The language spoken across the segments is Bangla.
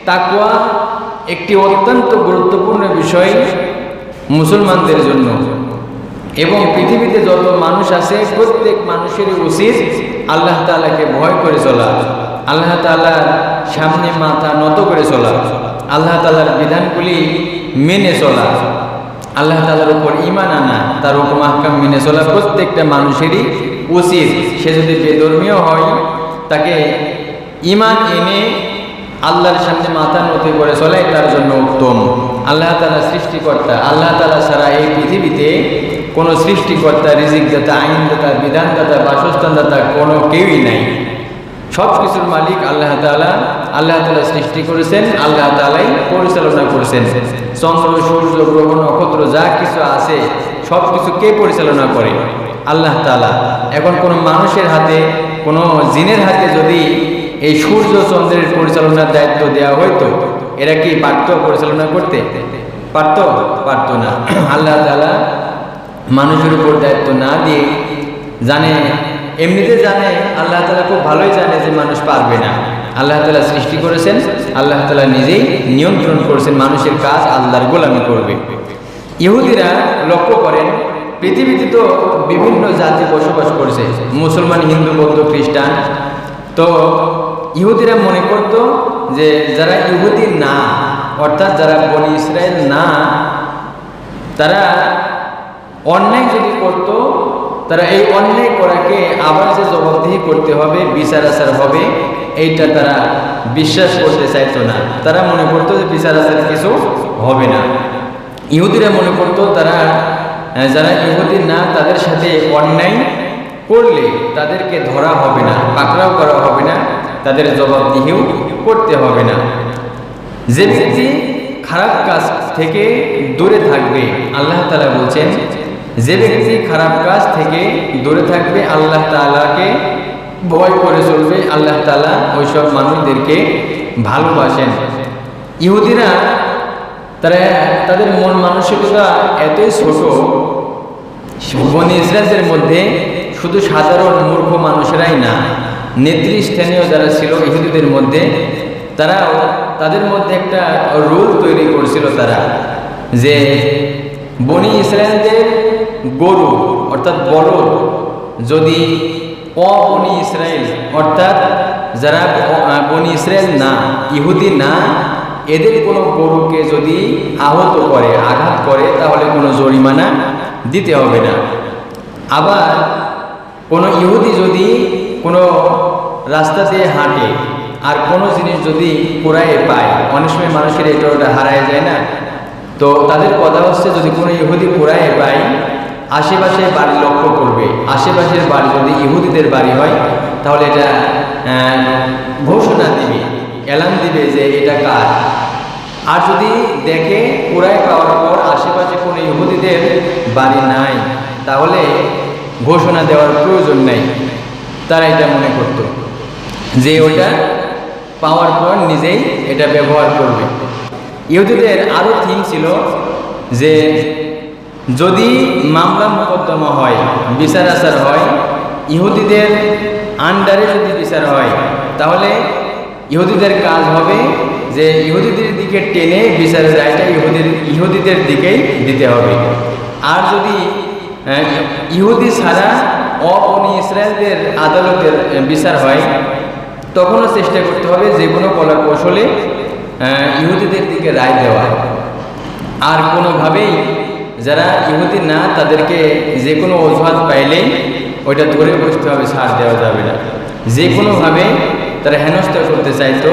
তাকওয়া একটি অত্যন্ত গুরুত্বপূর্ণ বিষয় মুসলমানদের জন্য, এবং পৃথিবীতে যত মানুষ আছে প্রত্যেক মানুষেরই উচিত আল্লাহ তাআলাকে ভয় করে চলা, আল্লাহ তাআলার সামনে মাথা নত করে চলা, আল্লাহ তাআলার বিধানগুলি মেনে চলা, আল্লাহ তাআলার উপর ঈমান আনা, তার হুকুম আহকাম মেনে চলা প্রত্যেকটা মানুষেরই উচিত। সে যদি বেধর্মীয় হয়, তাকে ঈমান এনে আল্লাহর সামনে মাথা নত করে চলাই তার জন্য উত্তম। আল্লাহ তাআলা সৃষ্টিকর্তা, আল্লাহ তাআলা ছাড়া এই পৃথিবীতে কোনো সৃষ্টিকর্তা, রিজিকদাতা, আইনদাতা, বিধানদাতা, বাসস্থানদাতা কোনো কেউই নাই। সব কিছুর মালিক আল্লাহ তাআলা। আল্লাহ তাআলা সৃষ্টি করেছেন, আল্লাহ তাআলাই পরিচালনা করেছেন। চন্দ্র, সূর্য, গ্রহ, নক্ষত্র যা কিছু আছে সব কিছু কে পরিচালনা করে? আল্লাহ তাআলা। এখন কোনো মানুষের হাতে, কোনো জিনের হাতে যদি এই সূর্য চন্দ্রের পরিচালনার দায়িত্ব দেওয়া হইতো, এরা কি পারত পরিচালনা করতে? পারত না। আল্লাহ তাআলা মানুষের উপর দায়িত্ব না দিয়ে জানে, এমনিতে জানে, আল্লাহ তাআলা খুব ভালোই জানে যে মানুষ পারবে না। আল্লাহ তাআলা সৃষ্টি করেছেন, আল্লাহ তাআলা নিজেই নিয়ন্ত্রণ করেছেন মানুষের কাজ আল্লাহর গোলামি করবে। ইহুদিরা লক্ষ্য করেন, পৃথিবীতে তো বিভিন্ন জাতি বসবাস করছে, মুসলমান, হিন্দু, বৌদ্ধ, খ্রিস্টান। তো ইহুদিরা মনে করত যে যারা ইহুদি না, অর্থাৎ যারা বনি ইসরায়েল না, তারা অন্যায় যদি করত, তারা এই অন্যায় করাকে আবার যে জবাবদিহি করতে হবে, বিচার আচার হবে, এইটা তারা বিশ্বাস করতে চাইতো না। তারা মনে করতো যে বিচার আচার কিছু হবে না। ইহুদিরা মনে করতো তারা, যারা ইহুদি না, তাদের সাথে অন্যায় করলে তাদেরকে ধরা হবে না, পাকড়াও করা হবে না, তাদের জবাবদিহিও করতে হবে না। যে ব্যক্তি খারাপ কাজ থেকে দূরে থাকবে, আল্লাহ তাআলা বলছেন, যে ব্যক্তি খারাপ কাজ থেকে দূরে থাকবে, আল্লাহ তাআলাকে ভয় করে চলবে, আল্লাহ তাআলা ওইসব মানুষদেরকে ভালোবাসেন। ইহুদিরা তাদের মন মানসিকতা এতই ছোট, বনি ইসরায়েলের মধ্যে শুধু সাধারণ মূর্খ মানুষেরাই না, নেতৃস্থানীয় যারা ছিল ইহুদিদের মধ্যে, তাদের মধ্যে একটা রুল তৈরি করছিল তারা, যে বনি ইসরায়েলদের গরু অর্থাৎ বলদ যদি বনি ইসরায়েল, অর্থাৎ যারা বনি ইসরায়েল না, ইহুদি না, এদের কোনো গরুকে যদি আহত করে, আঘাত করে, তাহলে কোনো জরিমানা দিতে হবে না। আবার কোনো ইহুদি যদি কোনো রাস্তা দিয়ে হাঁটে আর কোনো জিনিস যদি কুড়াইয়ে পায়, অনেক সময় মানুষের এটা ওটা হারায় যায় না, তো তাদের কথা হচ্ছে যদি কোনো ইহুদি কুড়াইয়ে পায়, আশেপাশে বাড়ি লক্ষ্য করবে, আশেপাশের বাড়ি যদি ইহুদিদের বাড়ি হয়, তাহলে এটা ঘোষণা দিবে, এলান দিবে যে এটা কার। আর যদি দেখে কুড়াই পাওয়ার পর আশেপাশে কোনো ইহুদিদের বাড়ি নাই, তাহলে ঘোষণা দেওয়ার প্রয়োজন নেই। তারা এটা মনে করত যে ওটা পাওয়ার পর নিজেই এটা ব্যবহার করবে। ইহুদিদের আরও থিম ছিল যে যদি মামলা মোকদ্দমা হয়, বিচার আচার হয়, ইহুদিদের আন্ডারে যদি বিচার হয়, তাহলে ইহুদিদের কাজ হবে যে ইহুদিদের দিকে টেনে বিচারের রায়টা ইহুদিদের দিকেই দিতে হবে। আর যদি ইহুদি ছাড়া বনি ইসরায়েলদের আদালতের বিচার হয়, তখনও চেষ্টা করতে হবে যে কোনো কলা কৌশলে ইহুদিদের দিকে রায় দেওয়া। আর কোনোভাবেই যারা ইহুদি না, তাদেরকে যে কোনো অজুহাত পাইলেই ওইটা ধরে বসতে হবে, ছাড় দেওয়া যাবে না। যে কোনোভাবে তারা হেনস্থা করতে চাইতো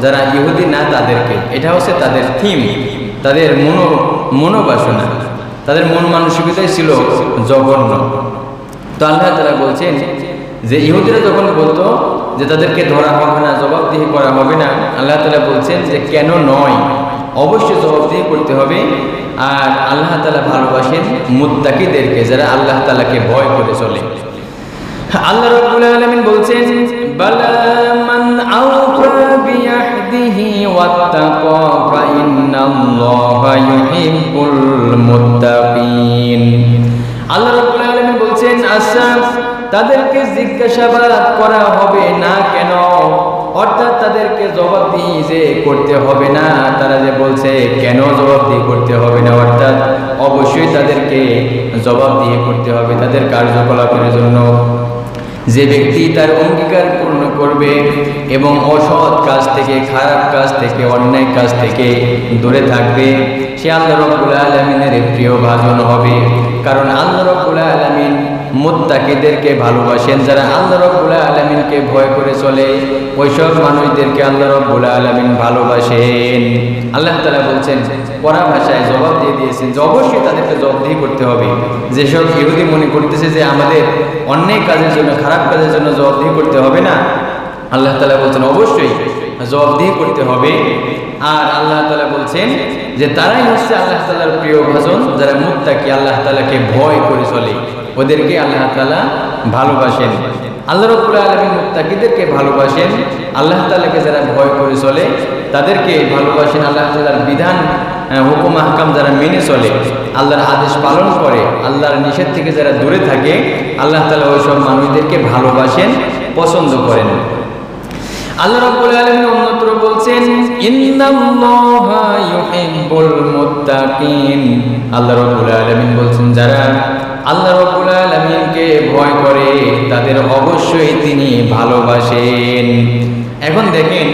যারা ইহুদি না তাদেরকে। এটা হচ্ছে তাদের থিম, তাদের মনোবাসনা, তাদের মন মানসিকতাই ছিল জঘন্য। তো আল্লাহ তাআলা বলছেন যে ইহুদিরা যখন বলতো যে তাদেরকে ধরা হবে না, জবাবদিহি করা হবে না, আল্লাহ তাআলা বলছেন যে কেন নয়, অবশ্যই জবাবদিহি করতে হবে। আর আল্লাহ তাআলা ভালোবাসেন মুত্তাকিদেরকে, যারা আল্লাহ তাআলাকে ভয় করে চলে। আল্লাহ রাব্বুল আলামিন বলছেন, বালা মান আওফা বিয়াহদিহি ওয়াত্তাকা ফাইন্নাল্লাহা ইউহিব্বুল মুত্তাকিন। আল্লাহ রাব্বুল আলামিন বলছেন, আচ্ছা তাদেরকে জিজ্ঞাসাবাদ করা হবে না কেন? অর্থাৎ তাদেরকে জবাবদিহি যে করতে হবে না, তারা যে বলছে কেন জবাবদিহি করতে হবে না, অর্থাৎ অবশ্যই তাদেরকে জবাবদিহি করতে হবে তাদের কার্যকলাপের জন্য। যে ব্যক্তি তার অঙ্গীকার পূর্ণ করবে এবং অসৎ কাজ থেকে, খারাপ কাজ থেকে, অন্যায় কাজ থেকে দূরে থাকবে, সে আল্লাহ রাব্বুল আলামিনের প্রিয় ভাজন হবে। কারণ আল্লাহ রাব্বুল আলামিন মুত্তাকিদেরকে ভালোবাসেন। যারা আল্লাহ রাব্বুল আলামিনকে ভয় করে চলে, ওইসব মানুষদেরকে আল্লাহ রাব্বুল আলামিন ভালোবাসেন। আল্লাহ তাআলা বলছেন, পরা ভাষায় জবাব দিয়ে দিয়েছেন যে অবশ্যই তাদেরকে জবাবদিহি করতে হবে। যেসব ইহুদি মনে করতেছে যে আমাদের অন্যায় কাজের জন্য, খারাপ কাজের জন্য জবাবদিহি করতে হবে না, আল্লাহ তাআলা বলছেন অবশ্যই জবাবদিহি করতে হবে। আর আল্লাহ তাআলা বলছেন যে তারাই হচ্ছে আল্লাহ তাআলার প্রিয় ভাজন, যারা মুত্তাকি, আল্লাহ তাআলাকে ভয় করে চলে, ওদেরকে আল্লাহ তাআলা ভালোবাসেন। আল্লাহ রাব্বুল আলামিন মুত্তাকিদেরকে ভালোবাসেন। আল্লাহ তাআলাকে যারা ভয় করে চলে তাদেরকে ভালোবাসেন। আল্লাহ তাআলার বিধান, হুকুম আহকাম যারা মেনে চলে, আল্লাহর আদেশ পালন করে, আল্লাহর নিষেধ থেকে যারা দূরে থাকে, আল্লাহ তাআলা ওইসব মানুষদেরকে ভালোবাসেন, পছন্দ করেন। আল্লাহ রাব্বুল আলামিন অন্যত্র বলছেন, ইন্নাল্লাহা ইউহিব্বুল মুত্তাকিন। আল্লাহ রাব্বুল আলামিন বলছেন যারা আল্লাহ রাব্বুল আলামিনকে ভয় করে তাদের অবশ্যই তিনি ভালোবাসেন। এখন দেখেন,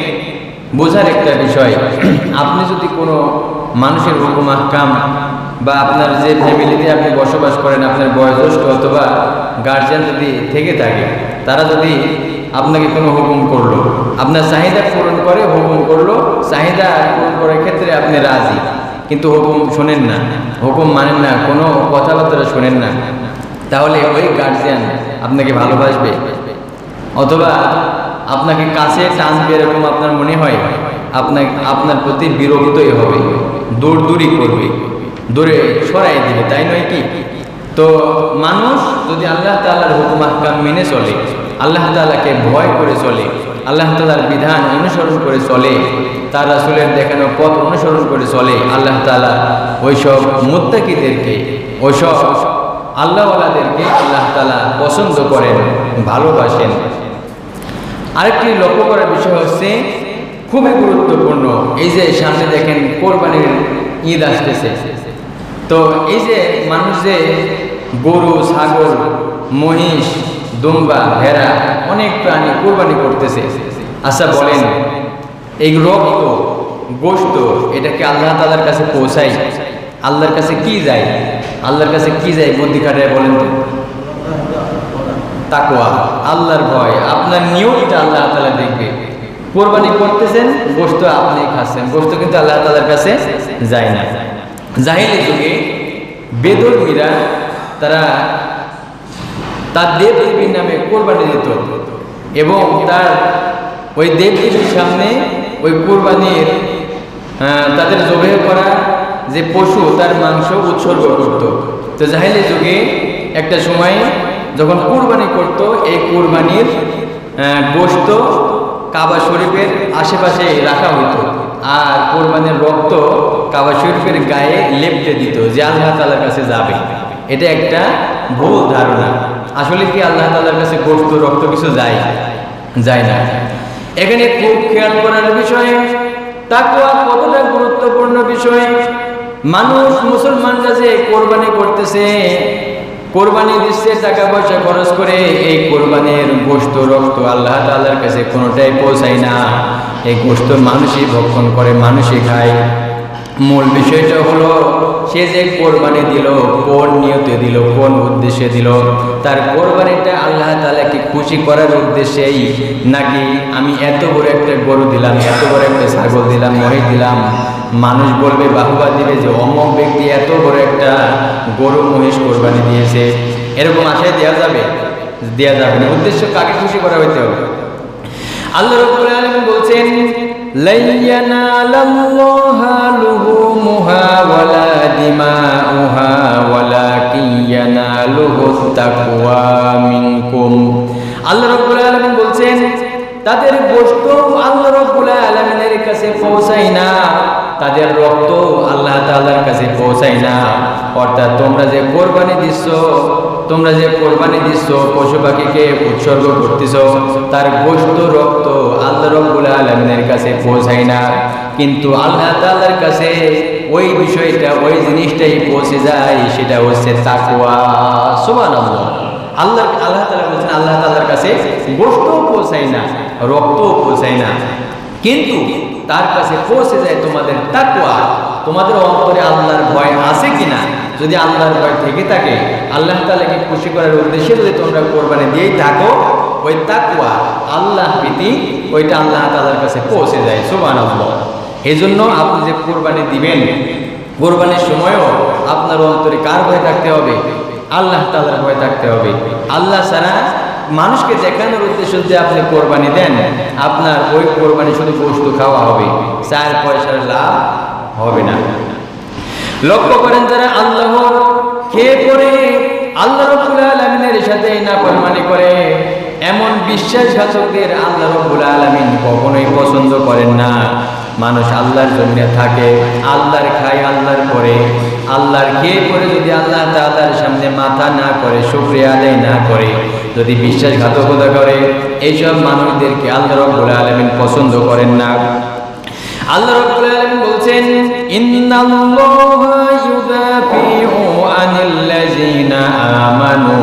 বোঝার একটা বিষয়, আপনি যদি কোনো মানুষের হুকুম আহকাম বা আপনার যে ফ্যামিলিতে আপনি বসবাস করেন, আপনার বয়োজ্যেষ্ঠ অথবা গার্জিয়ান যদি থেকে থাকে, তারা যদি আপনাকে কোনো হুকুম করলো, আপনার চাহিদা পূরণ করে হুকুম করলো, চাহিদা পূরণ করার ক্ষেত্রে আপনি রাজি, কিন্তু হুকুম শোনেন না, হুকুম মানেন না, কোনো কথাবার্তা শোনেন না, তাহলে ওই গার্জিয়ান আপনাকে ভালোবাসবে অথবা আপনাকে কাছে টানবে, এরকম আপনার মনে হয়? আপনার প্রতি বিরক্তই হবে, দূরদূরি করবে, দূরে সরাই দিবে, তাই নয় কি? তো মানুষ যদি আল্লাহ তাআলার হুকুম আহকাম মেনে চলে, আল্লাহ তাআলাকে ভয় করে চলে, আল্লাহ তাআলার বিধান অনুসরণ করে চলে, তার রাসূলের দেখানো পথ অনুসরণ করে চলে, আল্লাহ তাআলা ওইসব মুত্তাকিদেরকে, ওইসব আল্লাহওয়ালাদেরকে আল্লাহ তাআলা পছন্দ করেন, ভালোবাসেন। আরেকটি লক্ষ্য করার বিষয় হচ্ছে খুবই গুরুত্বপূর্ণ, এই যে সামনে দেখেন কোরবানির ঈদ আসতেছে, তো এই যে মানুষ যে গরু, ছাগল, মহিষ, দুম্বা, ভেড়া, অনেক প্রাণী কোরবানি করতেছে, আচ্ছা বলেন এই রক্ত, গোশত, এটাকে আল্লাহ তাআলার কাছে পৌঁছাই? আল্লাহর কাছে কি যায়? আল্লাহর কাছে কি যায়? বুদ্ধি খাটায় বলেন তো। তাকওয়া, আল্লাহর ভয়, আপনার নিয়তটা আল্লাহ তাআলা দেখবে। কোরবানি করতেছেন, গোশত আপনি খাচ্ছেন, গোশত কিন্তু আল্লাহ তাআলার কাছে যায় না। জাহিলি যুগে বেদুইনরা তারা তার দেবদেবীর নামে কোরবানি দিত এবং তার ওই দেবদেবীর সামনে ওই কোরবানির তাদের জবাই করা যে পশু, তার মাংস উৎসর্গ করত। তো জাহিলি যুগে একটা সময় যখন কোরবানি করত, এই কোরবানির গোশত কাবা শরীফের আশেপাশে রাখা হতো, আর কোরবানির রক্ত কাবা শরীফের গায়ে লেপটে দিত যে আল্লাহ তাআলার কাছে যাবে। এটা একটা ভুল ধারণা। আসলে কি আল্লাহ তাআলার কাছে গোশত, রক্ত কিছু যায় না। এখানে খুব খেয়াল করার বিষয়, তাকওয়া কতটা গুরুত্বপূর্ণ বিষয়। মানুষ, মুসলমানরা যে কোরবানি করতেছে, কোরবানি দিচ্ছে টাকা পয়সা খরচ করে, এই কোরবানির গোশত, রক্ত আল্লাহ তাআলার কাছে কোনোটাই পৌঁছায় না। এই গোশত মানুষই ভক্ষণ করে, মানুষই খায়। মূল বিষয়টা হলো সে যে কোরবানি দিল, কোন নিয়তে দিল, কোন উদ্দেশ্যে দিল, তার কোরবানিটা আল্লাহ তাআলাকে খুশি করার উদ্দেশ্যেই, নাকি আমি এত বড় একটা গরু দিলাম, এত বড় একটা ছাগল দিলাম, মহিষ দিলাম, মানুষ বলবে, বাহুবা দিবে যে অমুক ব্যক্তি এত বড় একটা গরু, মহিষ কোরবানি দিয়েছে, এরকম আশায় দেওয়া যাবে না। উদ্দেশ্য কাকে খুশি করা হইতে হবে? আল্লাহ রাব্বুল আলামিন বলছেন, লা ইয়ানালাল্লাহা লুহুমুহা ওয়ালা দিমাউহা ওয়ালাকিন ইয়ানালুহুত তাকওয়া মিনকুম। আল্লাহ রাব্বুল আলামিন বলছেন তাদের গোশত আল্লাহ রাব্বুল আলামিনের কাছে পৌঁছায় না, তাদের রক্ত আল্লাহ তাআলার কাছে পৌঁছায় না। অর্থাৎ তোমরা যে কোরবানি দিচ্ছ, তোমরা যে কোরবানি দিচ্ছ, পশু পাখিকে উৎসর্গ করতেছ, তার গোশত রক্ত আল্লাহ রাব্বুল আলামিনের কাছে পৌঁছায় না, কিন্তু আল্লাহ তাআলার কাছে ওই বিষয়টা, ওই জিনিসটাই পৌঁছে যায়, সেটা হচ্ছে তাকওয়া। সুবহানাল্লাহ। আল্লাহ তাআলা বলছেন আল্লাহ তাআলার কাছে গোশত পৌঁছায় না, রক্ত পৌঁছায় না, কিন্তু তার কাছে পৌঁছে যায় তোমাদের তাকওয়া। তোমাদের অন্তরে আল্লাহর ভয় আছে কিনা? যদি আল্লাহর ভয় থেকে থাকে, আল্লাহ তাআলাকে খুশি করার উদ্দেশ্যে যদি তোমরা কোরবানি দিয়েই থাকো, ওই তাকওয়া, আল্লাহ ভীতি, ওইটা আল্লাহ তাআলার কাছে পৌঁছে যায়। সুবহানাল্লাহ। এই জন্য আপনি যে কোরবানি দিবেন, কোরবানির সময়ও আপনার অন্তরে কার ভয় থাকতে হবে? আল্লাহ তাআলার ভয় থাকতে হবে। আল্লাহ ছাড়া মানুষকে দেখানোর উদ্দেশ্যে যদি আপনি কোরবানি দেন, আপনার ওই কোরবানি শুধু গোশত খাওয়া হবে, 4 পয়সার লাভ হবে না। লক্ষ্য করেন, যারা আল্লাহর খেয়ে পড়ে আল্লাহ রাব্বুল আলামিনের সাথে নাফরমানি করে, এমন বিশ্বাসঘাতকদের আল্লাহ রাব্বুল আলামিন কখনোই পছন্দ করেন না। মানুষ আল্লাহর জন্য থাকে, আল্লাহর খায়, আল্লাহর করে, আল্লাহর খেয়ে পরে যদি আল্লাহ তাআলার সামনে মাথা না করে, শুকরিয়া আদায় না করে, যদি বিশ্বাসঘাতকতা করে, এইসব মানুষদেরকে আল্লাহ রাব্বুল আলামিন পছন্দ করেন না। আল্লাহ রাব্বুল আলামিন বলছেন, ইন্নাল্লাহা ইউদাফিউ আনিল্লাযিনা আমানু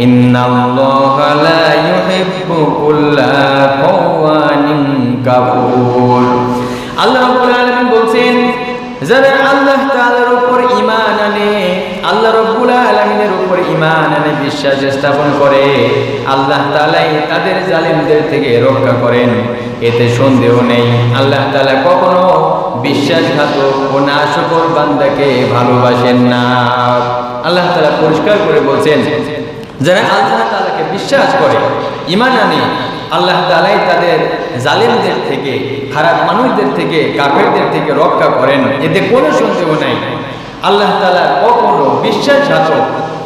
ইন্নাল্লাহা লা ইউহিব্বু কুল্লা খাওয়ানিন কাফুর। আল্লাহ রাব্বুল আলামিন বলছেন, যারা আল্লাহ তাআলার উপর ঈমান আনে, আল্লাহ রাব্বুল আলামিনের উপর ঈমান আনে, বিশ্বাস স্থাপন করে, আল্লাহ তাআলাই তাদের জালিমদের থেকে রক্ষা করেন। এতে সন্দেহ নেই, আল্লাহ তাআলা কখনো বিশ্বাসঘাতক ও নাশকর বান্দাকে ভালোবাসেন না। আল্লাহ তাআলা পরিষ্কার করে বলছেন, যারা আল্লাহ তাআলাকে বিশ্বাস করে, ঈমান আনে, আল্লাহ তাআলাই তাদের জালিমদের থেকে, খারাপ মানুষদের থেকে, কাফেরদের থেকে রক্ষা করেন। এতে কোনো সন্দেহ নাই। আল্লাহ তাআলা কখনো বিশ্বাসঘাতক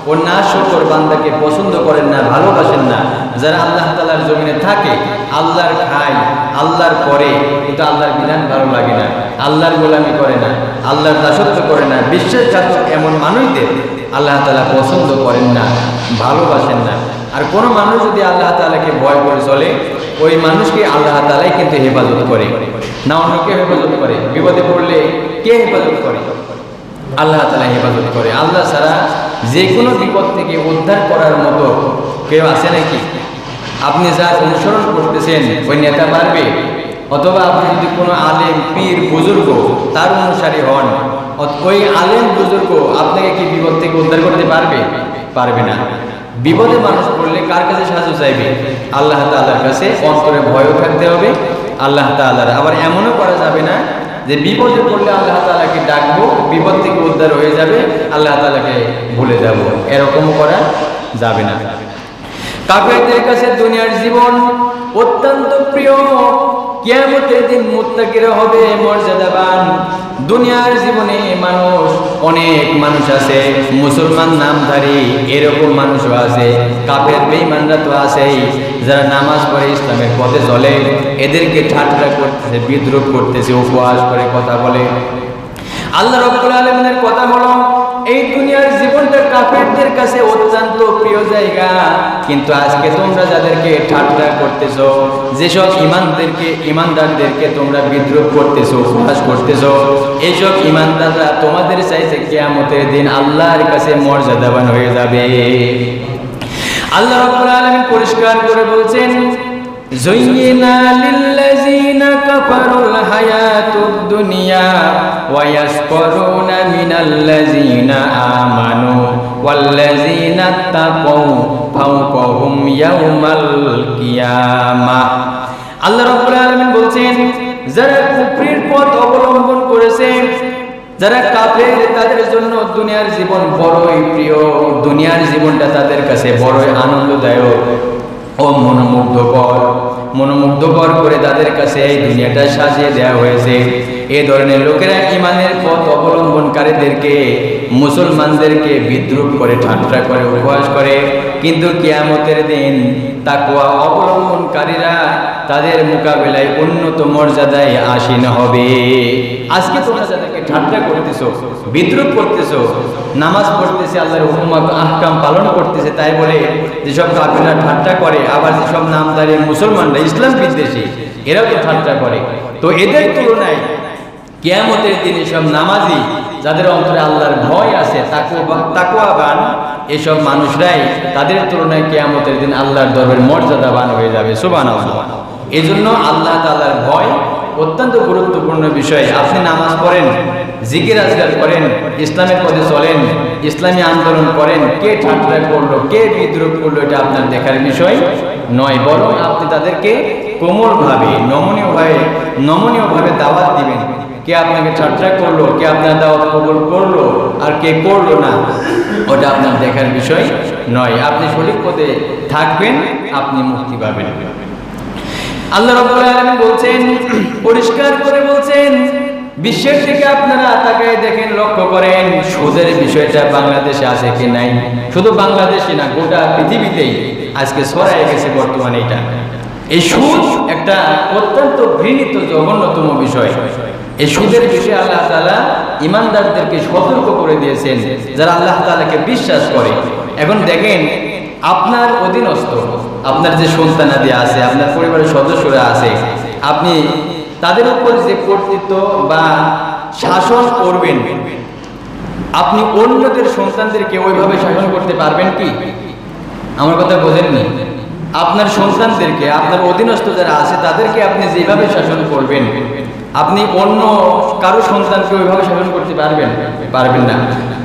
ও নাশকর বান্দাকে পছন্দ করেন না, ভালোবাসেন না। যারা আল্লাহ তাআলার জমিনে থাকে, আল্লাহর খায়, আল্লাহর করে, কিন্তু আল্লাহর বিধান ভালো লাগে না, আল্লাহর গোলামি করে না, আল্লাহর দাসত্ব করে না, বিশ্বাসঘাতক এমন মানুষদের আল্লাহ তাআলা পছন্দ করেন না, ভালোবাসেন না। আর কোনো মানুষ যদি আল্লাহ তাআলাকে ভয় করে চলে, ওই মানুষকে আল্লাহ তাআলাই কিন্তু হেফাজত করে না, অন্য কেউ হেফাজত করে। বিপদে পড়লে কে হেফাজত করে? আল্লাহ তাআলা হেফাজত করে। আল্লাহ ছাড়া যে কোনো বিপদ থেকে উদ্ধার করার মতো কেউ আছে নাকি? আপনি যার অনুসরণ করতেছেন, ওই নেতা পারবে? অথবা আপনি যদি কোনো আলেম, পীর, বুজুর্গ তার অনুসারী হন, ওই আলেম, বুজুর্গ আপনাকে কি বিপদ থেকে উদ্ধার করতে পারবে? পারবে না। বিপদে মানুষ পড়লে কার কাছে সাহায্য চাইবে? আল্লাহ তাআলার কাছে। অন্তরে ভয়ও থাকতে হবে আল্লাহ তাআলার। আবার এমনও করা যাবে না যে বিপদে পড়লে আল্লাহ তাআলাকে ডাকবো, বিপদ থেকে উদ্ধার হয়ে যাবে, আল্লাহ তাআলাকে ভুলে যাব, এরকম করা যাবে না। কাফেরদের কাছে দুনিয়ার জীবন অত্যন্ত প্রিয়। কিয়ামতের দিন মুত্তাকিরা হবে মর্যাদাবান। দুনিয়ার জীবনে মানুষ, অনেক মানুষ আছে, মুসলমান নামধারী এরকম মানুষও আছে, কাফের বেঈমানরা তো আছেই, যারা নামাজ পড়ে ইসলামের পথে চলে, এদেরকে ঠাট্টা করতেছে, বিদ্রুপ করতেছে, উপহাস করে কথা বলে। আল্লাহ রাব্বুল আলামিনের কথা হলো, এই দুনিয়ার জীবনটা কাফেরদের কাছে অত্যন্ত প্রিয় জায়গা, কিন্তু আজকে তোমরা যাদেরকে ঠাট্টা করতেছো, যেসব ইমানদারদেরকে তোমরা বিদ্রুপ করতেছো, উপহাস করতেছো, এইসব ইমানদাররা তোমাদের চাইতে কিয়ামতের দিন আল্লাহর কাছে মর্যাদাবান হয়ে যাবে। আল্লাহ রাব্বুল আলামিন পরিষ্কার করে বলছেন, যুয়িনা লিল্লাযিনা কাফারুল হায়াতুদ দুনিয়া ওয়া ইয়াসখুরুনা মিনাল্লাযিনা আমানু ওয়াল্লাযিনা তাকাউ ফাওকাহুম ইয়াউমাল কিয়ামাহ। আল্লাহ রাব্বুল আলামিন বলছেন, যারা কুফরির পথ অবলম্বন করেছে, যারা কাফের, তাদের জন্য দুনিয়ার জীবন বড়ই প্রিয়, দুনিয়ার জীবনটা তাদের কাছে বড়ই আনন্দদায়ক ও মনোমুগ্ধকর করে তাদের কাছে এই দুনিয়াটা সাজিয়ে দেওয়া হয়েছে। এই ধরনের লোকেরা ইমানের পথ অবলম্বনকারীদেরকে, মুসলমানদেরকে বিদ্রুপ করে, ঠাট্টা করে, উপহাস করে। কিন্তু কিয়ামতের দিন তাকওয়া অবলম্বনকারীরা তাদের মোকাবেলায় উন্নত মর্যাদায় আসীন হবে। আজকে তোমরা যাদেরকে ঠাট্টা করতেছো, বিদ্রুপ করতেছো, নামাজ পড়তেছে, আল্লাহর হুকুম আহকাম পালন করতেছে, তাই বলে যেসব কাফিররা ঠাট্টা করে, আবার যেসব নামধারী মুসলমানরা, ইসলাম বিদ্বেষী, এরাও তো ঠাট্টা করে। তো এদের তুলনায় কিয়ামতের দিন এসব নামাজি, যাদের অন্তরে আল্লাহর ভয় আছে, তাকওয়াবান, এসব মানুষরাই তাদের তুলনায় কিয়ামতের দিন আল্লাহর দরবারে মর্যাদাবান হয়ে যাবে। সুবহানাল্লাহ। এজন্য আল্লাহ তাআলার ভয় অত্যন্ত গুরুত্বপূর্ণ বিষয়। আপনি নামাজ পড়েন, জিকির আজকার করেন, ইসলামের পথে চলেন, ইসলামী আন্দোলন করেন, কে ঠাট্টা করলো, কে বিদ্রোহ করলো, এটা আপনার দেখার বিষয় নয়, বরং আপনি তাদেরকে কোমলভাবে, নমনীয়ভাবে দাওয়াত দিবেন। কে আপনাকে ঠাট্টা করলো, কে আপনার দাওয়াত কবুল করলো, আর কে করলো না, ওটা আপনার দেখার বিষয় নয়। আপনি সঠিক পথে থাকবেন, আপনি মুক্তি পাবেন। আল্লাহ রাব্বুল আলামিন বলছেন, পরিষ্কার করে বলছেন, বিশ্বের দিকে আপনারা তাকায় দেখেন, লক্ষ্য করেন সুদের বিষয়টা বাংলাদেশে আছে কি নাই। শুধু বাংলাদেশে না, গোটা পৃথিবীতেই আজকে ছড়ায় গেছে বর্তমানে এটা। এই সুদ একটা অত্যন্ত ঘৃণিত, জঘন্যতম বিষয়। এই সুদের বিষয়ে আল্লাহ তাআলা ঈমানদারদেরকে সতর্ক করে দিয়েছেন, যারা আল্লাহ তাআলাকে বিশ্বাস করে। এখন দেখেন, আপনার অধীনস্থ, আপনার যে সন্তানাদি আছে, আপনার পরিবারের সদস্যরা আছে, আপনি তাদের উপর যে কর্তৃত্ব বা শাসন করবেন, আপনি অন্যদের সন্তানদেরকে ওইভাবে শাসন করতে পারবেন কি? আমার কথা বোঝেননি? আপনার সন্তানদেরকে, আপনার অধীনস্থ যারা আছে, তাদেরকে আপনি যেভাবে শাসন করবেন, আপনি অন্য কারো সন্তানকে ওইভাবে শাসন করতে পারবেন না।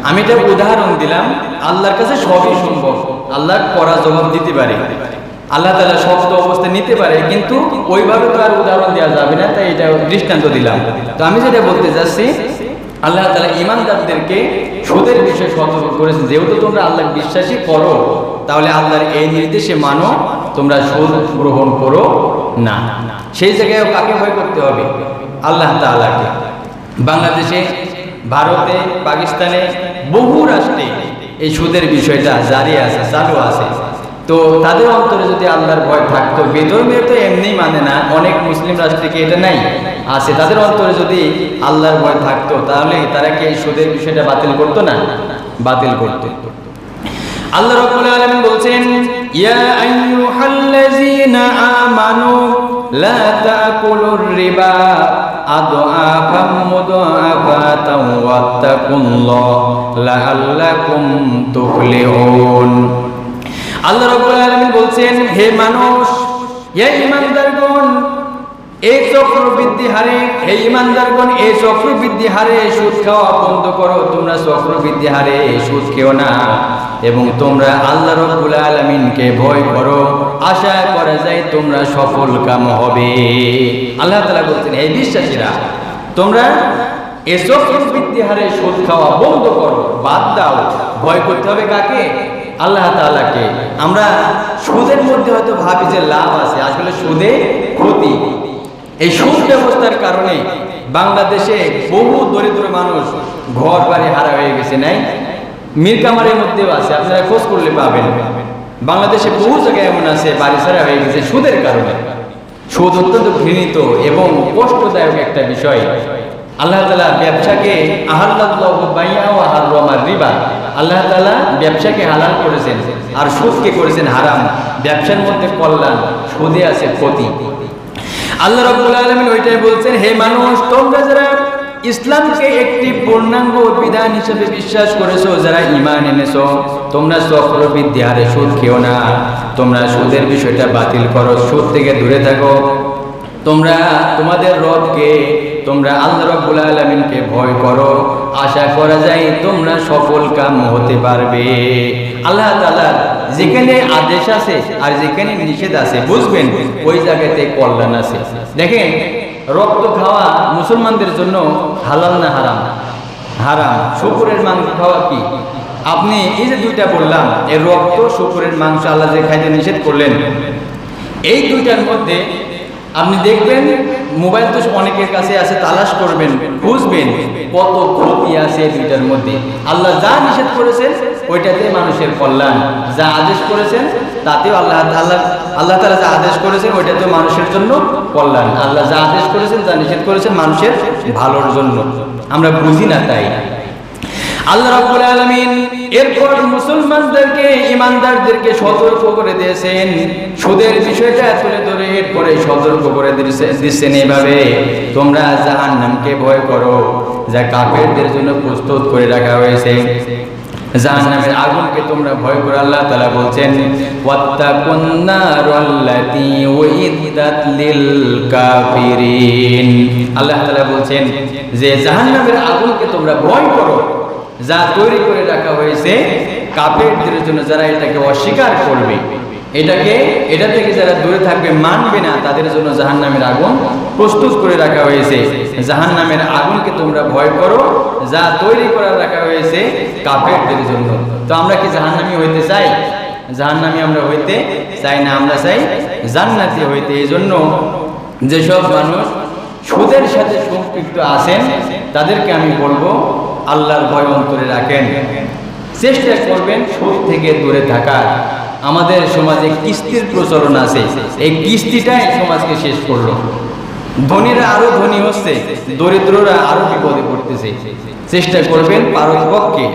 আমি এটা উদাহরণ দিলাম। আল্লাহর কাছে সবই সম্ভব, আল্লাহ করা জবাব দিতে পারে, আল্লাহ তাআলা শক্ত অবস্থা নিতে পারে, কিন্তু ওইভাবে তো আর উদাহরণ দেওয়া যাবে না, তাই এটা দৃষ্টান্ত দিলাম। তো আমি যেটা বলতে চাচ্ছি, আল্লাহ তাআলা ঈমানদারদেরকে সুদের বিষয়ে সতর্ক করেছেন। যেহেতু তোমরা আল্লাহ বিশ্বাসী করো, তাহলে আল্লাহর এই নির্দেশে মানো, তোমরা সুদ গ্রহণ করো না। সেই জায়গায় কাকে ভয় করতে হবে? আল্লাহ তাআলাকে। বাংলাদেশে, ভারতে, পাকিস্তানে, বহু রাষ্ট্রে এই সুদের বিষয়টা জারি আছে, চালু আছে। তো তাদের অন্তরে যদি আল্লাহর ভয় থাকতো, বেধর্মীয় তো এমনি মানে না, অনেক মুসলিম রাষ্ট্রে কি এটা নাই আছে, তাদের অন্তরে যদি আল্লাহর ভয় থাকতো, তাহলে তারা কি এই সুদের বিষয়টা বাতিল করতো না? বাতিল করতো। আল্লাহ রাব্বুল আলামিন বলছেন, ইয়া আইয়ুহাল্লাযীনা আমানু লা তাকুলুর রিবা আদআফাম মুদাআফাতাও ওয়াত্তাকুল্লাহ লাআল্লাকুম তুফলিহুন। আল্লাহ রাব্বুল আলামিন বলছেন, হে মানুষ, হে ঈমানদারগণ, এই চক্রবৃদ্ধি হারে, হে ঈমানদারগণ, এই চক্রবৃদ্ধি হারে সুদ খাওয়া বন্ধ করো। তোমরা চক্রবৃদ্ধি হারে সুদ খেও না, এবং তোমরা আল্লাহ রাব্বুল আলামিনকে ভয় করো। আশা করা যায় তোমরা সফল কাম হবে। আল্লাহ তাআলা বলছেন, হে বিশ্বাসীরা, তোমরা এই চক্রবৃদ্ধি হারে সুদ খাওয়া বন্ধ করো, বাদ দাও। ভয় করতে হবে কাকে? আল্লাহ তাআলাকে। আমরা সুদের মধ্যে হয়তো ভাবি যে লাভ আছে, আসলে সুদে ক্ষতি। এই সুদ ব্যবস্থার কারণে বাংলাদেশে বহু দরিদ্র মানুষ ঘর বাড়ি হারা হয়ে গেছে। নাই, মিরকামারের মধ্যেও আছে, আপনারা খোঁজ করলে পাবেন। বাংলাদেশে বহু জায়গায় এমন আছে বাড়ি ছাড়া হয়ে গেছে সুদের কারণে। সুদ অত্যন্ত ঘৃণিত এবং কষ্টদায়ক একটা বিষয়। আল্লাহ তাআলা ব্যবসাকে আহাল্লাল্লাহু বাইআ ওয়া হারামার রিবা, আল্লাহ তাআলা ব্যবসাকে হালাল করেছেন আর সুদকে করেছেন হারাম। ব্যবসার মধ্যে কল্যাণ, সুদে আছে ক্ষতি। আল্লাহ রাব্বুল আলামিন ওইটাই বলছেন, হে মানুষ, তোমরা যারা ইসলামকে একটি পূর্ণাঙ্গ বিধান হিসেবে বিশ্বাস করেছো, যারা ঈমান এনেছো, তোমরা চক্রবৃদ্ধি হারে সুদ খেও না। তোমরা সুদের বিষয়টা বাতিল করো, সুদ থেকে দূরে থাকো। তোমরা তোমাদের রবকে, তোমরা আল্লাহ রাব্বুল আলামিনকে ভয় করো। আশা করা যায় তোমরা সফল কাম হতে পারবে। আল্লাহ তাআলা যেখানে আদেশ আছে আর যেখানে নিষেধ আছে, বুঝবেন ওই জায়গাতে কল্যাণ আছে। দেখেন, রক্ত খাওয়া মুসলমানদের জন্য হালাল না হারাম? হারাম। শুকরের মাংস খাওয়া কি? আপনি এই যে দুইটা বললাম, এই রক্ত, শুকরের মাংস আল্লাহ যে খাইতে নিষেধ করলেন, এই দুইটার মধ্যে আপনি দেখবেন মোবাইল তো অনেকের কাছে আছে, তালাশ করবেন, খুঁজবেন কত ক্ষতি আছে দুইটার মধ্যে। আল্লাহ যা নিষেধ করেছেন ওইটাতে মানুষের কল্যাণ, যা আদেশ করেছেন তাতেও আল্লাহ তাআলা যা আদেশ করেছেন ওইটাতেও মানুষের জন্য কল্যাণ। আল্লাহ যা আদেশ করেছেন, যা নিষেধ করেছেন মানুষের ভালোর জন্য। আমরা বুঝি না তাই। আল্লাহ রাব্বুল আলামিন এরপর মুসলমানদেরকে, ঈমানদারদেরকে সতর্ক করে দিয়েছেন সুদের বিষয়টা তুলে ধরে, এরপরে সতর্ক করে দিচ্ছেন এইভাবে, তোমরা জাহান্নামকে ভয় করো যা কাফেরদের জন্য প্রস্তুত করে রাখা হয়েছে। জাহান্নামের আগুনকে তোমরা ভয় করো। আল্লাহ তাআলা বলছেন ওয়াত্তাকুন নারাল্লাতী উইদ্দাত লিল কাফিরিন। আল্লাহ তাআলা বলছেন যে জাহান্নামের আগুনকে তোমরা ভয় করো যা তৈরি করে রাখা হয়েছে কাফেরদের জন্য, যারা এটাকে অস্বীকার করবে, এটা থেকে যারা দূরে থাকবে, মানবে না, তাদের জন্য জাহান্নামের আগুন প্রস্তুত করে রাখা হয়েছে। জাহান্নামের আগুনকে তোমরা ভয় করো যা তৈরি করে রাখা হয়েছে কাফেরদের জন্য। তো আমরা কি জাহান্নামী হইতে চাই? জাহান্নামী আমরা হইতে চাই না, আমরা চাই জান্নাতি হইতে। এই জন্য যেসব মানুষ সুদের সাথে সম্পৃক্ত আছেন তাদেরকে আমি বলবো আল্লাহর ভয় অন্তরে রাখেন, চেষ্টা করবেন সুদ থেকে দূরে থাকার। আমাদের সমাজে কিস্তির প্রচলন আছে, এই কিস্তিটাই সমাজকে শেষ করলো। ধনীরা আরো ধনী হচ্ছে, দরিদ্ররা আরো বিপদে পড়তেছে। চেষ্টা করবেন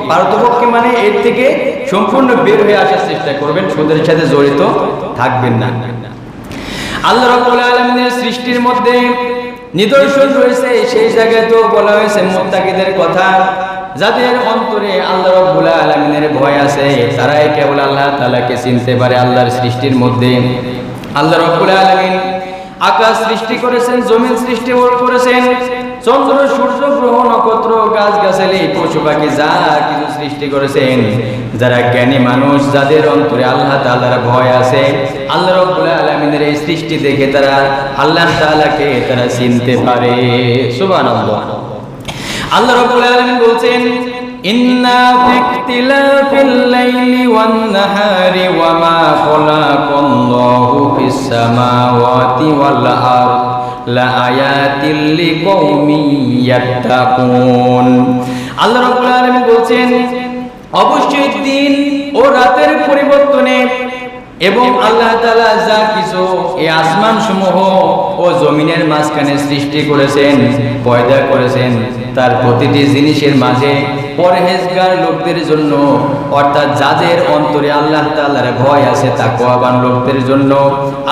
পারতপক্ষে মানে এর থেকে সম্পূর্ণ বের হয়ে আসার চেষ্টা করবেন, সুদের সাথে জড়িত থাকবেন না। আল্লাহ রাব্বুল আলামিনের সৃষ্টির মধ্যে নিদর্শন রয়েছে, সেই জায়গায় তো বলা হয়েছে মুত্তাকিদের কথা, যাদের অন্তরে আল্লাহ রাব্বুল আলামিনের ভয় আছে তারাই কেবল আল্লাহ তাআলাকে চিনতে পারে। আল্লাহর সৃষ্টির মধ্যে আল্লাহ রাব্বুল আলামিন আকাশ সৃষ্টি করেছেন, জমিন সৃষ্টি করেছেন, চন্দ্র, সূর্য, গ্রহ, নক্ষত্র, গাছগাছালি, পশু পাখি যা কিছু সৃষ্টি করেছেন। যারা জ্ঞানী মানুষ, যাদের অন্তরে আল্লাহ তাআলার ভয় আছে, আল্লাহ রাব্বুল আলামিনের এই সৃষ্টি দেখে তারা আল্লাহ তাআলাকে তারা চিনতে পারে। সুবহানাল্লাহ। আল্লাহ রাব্বুল আলামিন বলছেন ইন্না ফিখতিলাফিল লাইলি ওয়ান নাহারি ওয়া মা খালাকাল্লাহু ফিস সামাওয়াতি ওয়াল আরদ লা আয়াতিল লিকওমিন ইয়াত্তাকুন। আল্লাহ রাব্বুল আলামিন বলছেন অবশ্যই দিন ও রাতের পরিবর্তনে এবং আল্লাহ তাআলা যা কিছু এই আসমান সমূহ ও জমিনের মাঝখানে সৃষ্টি করেছেন, পয়দা করেছেন, তার প্রতিটি জিনিসের মাঝে পরহেজগার লোকদের জন্য, অর্থাৎ যাদের অন্তরে আল্লাহ তাআলার ভয় আছে, তাকওয়াবান লোকদের জন্য